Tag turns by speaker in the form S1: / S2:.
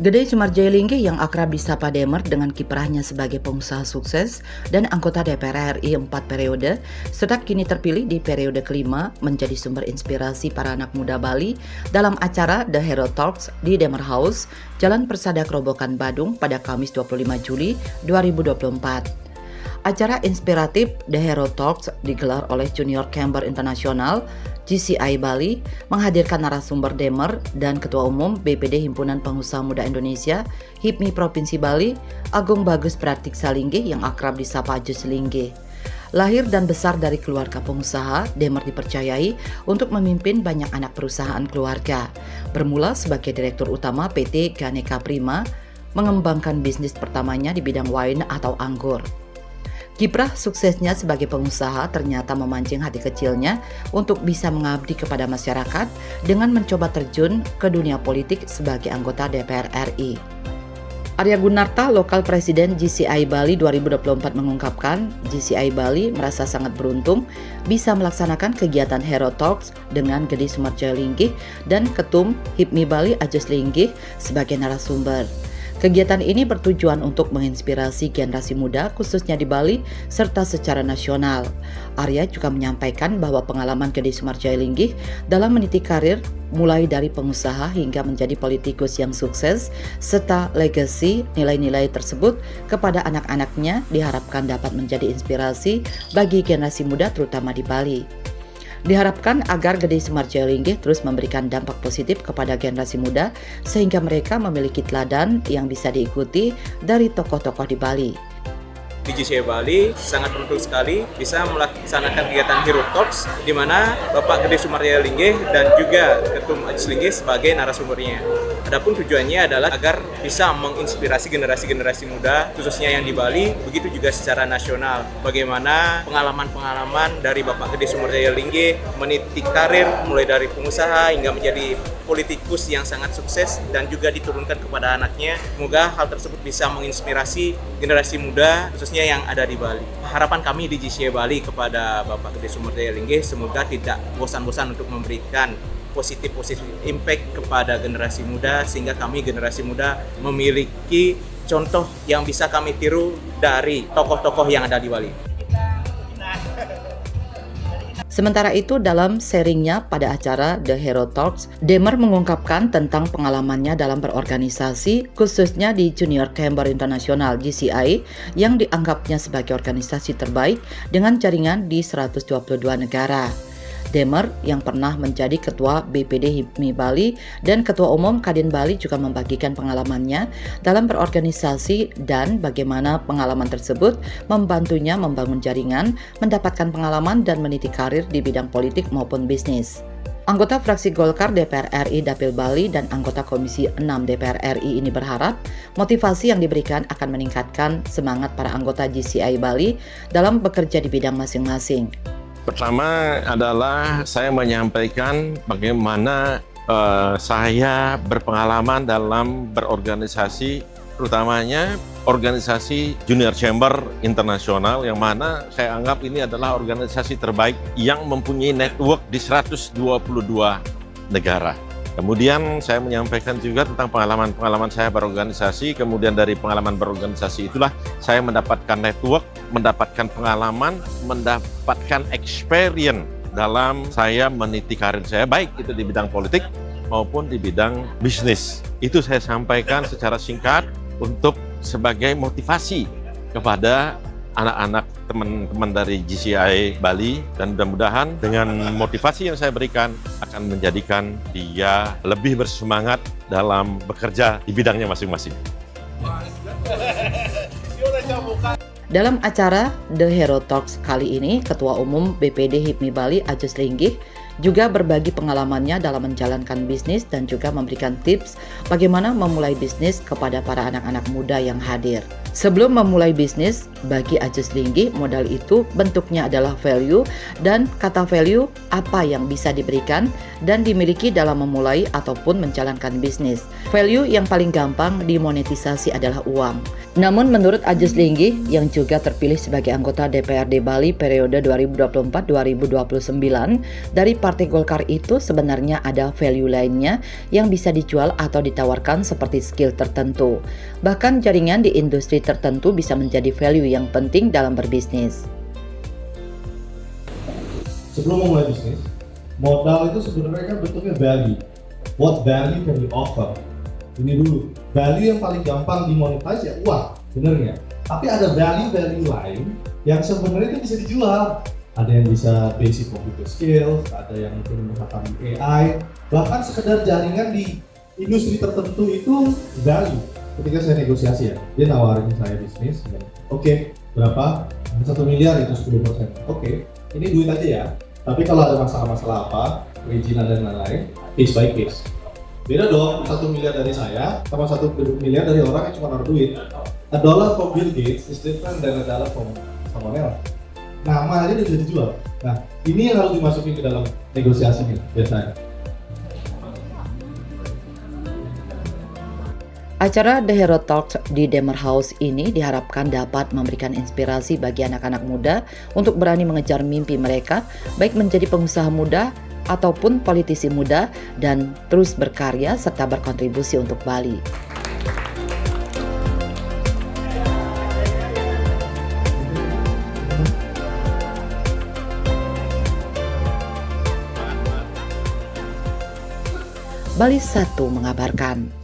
S1: Gede Sumarjaya yang akrab disapa Demer dengan kiprahnya sebagai pengusaha sukses dan anggota DPR RI 4 periode, serta kini terpilih di periode kelima menjadi sumber inspirasi para anak muda Bali dalam acara The Hero Talks di Demer House, Jalan Persada Kerobokan Badung pada Kamis 25 Juli 2024. Acara inspiratif The Hero Talks digelar oleh Junior Chamber Internasional GCI Bali, menghadirkan narasumber Demer dan Ketua Umum BPD Himpunan Pengusaha Muda Indonesia HIPMI Provinsi Bali, Agung Bagus Pratiksa Linggih yang akrab disapa Ajus Linggih. Lahir dan besar dari keluarga pengusaha, Demer dipercayai untuk memimpin banyak anak perusahaan keluarga. Bermula sebagai Direktur Utama PT Ganeka Prima, mengembangkan bisnis pertamanya di bidang wine atau anggur. Kiprah suksesnya sebagai pengusaha ternyata memancing hati kecilnya untuk bisa mengabdi kepada masyarakat dengan mencoba terjun ke dunia politik sebagai anggota DPR RI. Arya Gunarta, Lokal Presiden GCI Bali 2024 mengungkapkan, GCI Bali merasa sangat beruntung bisa melaksanakan kegiatan Hero Talks dengan Gede Sumarjaya Linggih dan Ketum HIPMI Bali Ajus Linggih sebagai narasumber. Kegiatan ini bertujuan untuk menginspirasi generasi muda khususnya di Bali serta secara nasional. Arya juga menyampaikan bahwa pengalaman Gede Sumarjaya Linggih dalam meniti karir mulai dari pengusaha hingga menjadi politikus yang sukses serta legasi nilai-nilai tersebut kepada anak-anaknya diharapkan dapat menjadi inspirasi bagi generasi muda terutama di Bali. Diharapkan agar Gede Sumarjaya Linggih terus memberikan dampak positif kepada generasi muda sehingga mereka memiliki teladan yang bisa diikuti dari tokoh-tokoh di Bali.
S2: Di GCI Bali sangat beruntung sekali bisa melaksanakan kegiatan Hero Talks di mana Bapak Gede Sumarjaya Linggih dan juga Ketum Ajus Linggih sebagai narasumbernya. Adapun tujuannya adalah agar bisa menginspirasi generasi-generasi muda khususnya yang di Bali, begitu juga secara nasional. Bagaimana pengalaman-pengalaman dari Bapak Gede Sumarjaya Linggih meniti karir mulai dari pengusaha hingga menjadi politikus yang sangat sukses dan juga diturunkan kepada anaknya. Semoga hal tersebut bisa menginspirasi generasi muda khususnya yang ada di Bali. Harapan kami di GCI Bali kepada Bapak Gede Sumarjaya Linggih semoga tidak bosan-bosan untuk memberikan positif impact kepada generasi muda sehingga kami generasi muda memiliki contoh yang bisa kami tiru dari tokoh-tokoh yang ada di Bali.
S1: Sementara itu dalam sharingnya pada acara The Hero Talks, Demer mengungkapkan tentang pengalamannya dalam berorganisasi khususnya di Junior Chamber Internasional GCI yang dianggapnya sebagai organisasi terbaik dengan jaringan di 122 negara. Demer yang pernah menjadi Ketua BPD HIPMI Bali dan Ketua Umum Kadin Bali juga membagikan pengalamannya dalam berorganisasi dan bagaimana pengalaman tersebut membantunya membangun jaringan, mendapatkan pengalaman dan meniti karir di bidang politik maupun bisnis. Anggota fraksi Golkar DPR RI Dapil Bali dan anggota Komisi 6 DPR RI ini berharap motivasi yang diberikan akan meningkatkan semangat para anggota GCI Bali dalam bekerja di bidang masing-masing.
S3: Pertama adalah saya menyampaikan bagaimana saya berpengalaman dalam berorganisasi, terutamanya organisasi Junior Chamber Internasional yang mana saya anggap ini adalah organisasi terbaik yang mempunyai network di 122 negara. Kemudian saya menyampaikan juga tentang pengalaman saya berorganisasi, kemudian dari pengalaman berorganisasi itulah saya mendapatkan network, mendapatkan pengalaman, mendapatkan experience dalam saya meniti karir saya, baik itu di bidang politik maupun di bidang bisnis. Itu saya sampaikan secara singkat untuk sebagai motivasi kepada anak-anak teman-teman dari GCI Bali dan mudah-mudahan dengan motivasi yang saya berikan akan menjadikan dia lebih bersemangat dalam bekerja di bidangnya masing-masing.
S1: Dalam acara The Hero Talks kali ini, Ketua Umum BPD HIPMI Bali Ajus Linggih juga berbagi pengalamannya dalam menjalankan bisnis dan juga memberikan tips bagaimana memulai bisnis kepada para anak-anak muda yang hadir. Sebelum memulai bisnis, bagi Ajus Linggih modal itu bentuknya adalah value dan kata value apa yang bisa diberikan dan dimiliki dalam memulai ataupun menjalankan bisnis. Value yang paling gampang dimonetisasi adalah uang. Namun menurut Ajis Linggih yang juga terpilih sebagai anggota DPRD Bali periode 2024-2029 dari Partai Golkar itu sebenarnya ada value lainnya yang bisa dijual atau ditawarkan seperti skill tertentu. Bahkan jaringan di industri tertentu bisa menjadi value yang penting dalam berbisnis.
S4: Sebelum memulai bisnis, modal itu sebenarnya kan bentuknya value. What value can we offer? Ini dulu, value yang paling gampang dimonetize ya uang, bener nggak? Tapi ada value lain yang sebenarnya itu bisa dijual. Ada yang bisa basic computer skills, ada yang mungkin menggunakan AI, bahkan sekedar jaringan di industri tertentu itu value. Ketika saya negosiasi ya, dia nawarin saya bisnis, oke, berapa? 1 miliar itu 10%. Oke, ini duit aja ya. Tapi kalau ada masalah-masalah apa, perizinan dan lain-lain, case by case. Beda dong, 1 miliar dari saya sama 1 miliar dari orang yang cuma naruh duit. A dollar from Bill Gates is different than a dollar from someone else. Nama aja udah bisa dijual. Nah, ini yang harus dimasukin ke dalam negosiasinya biasanya.
S1: Acara The Hero Talks di Demer House ini diharapkan dapat memberikan inspirasi bagi anak-anak muda untuk berani mengejar mimpi mereka, baik menjadi pengusaha muda ataupun politisi muda, dan terus berkarya serta berkontribusi untuk Bali. Bali 1 mengabarkan.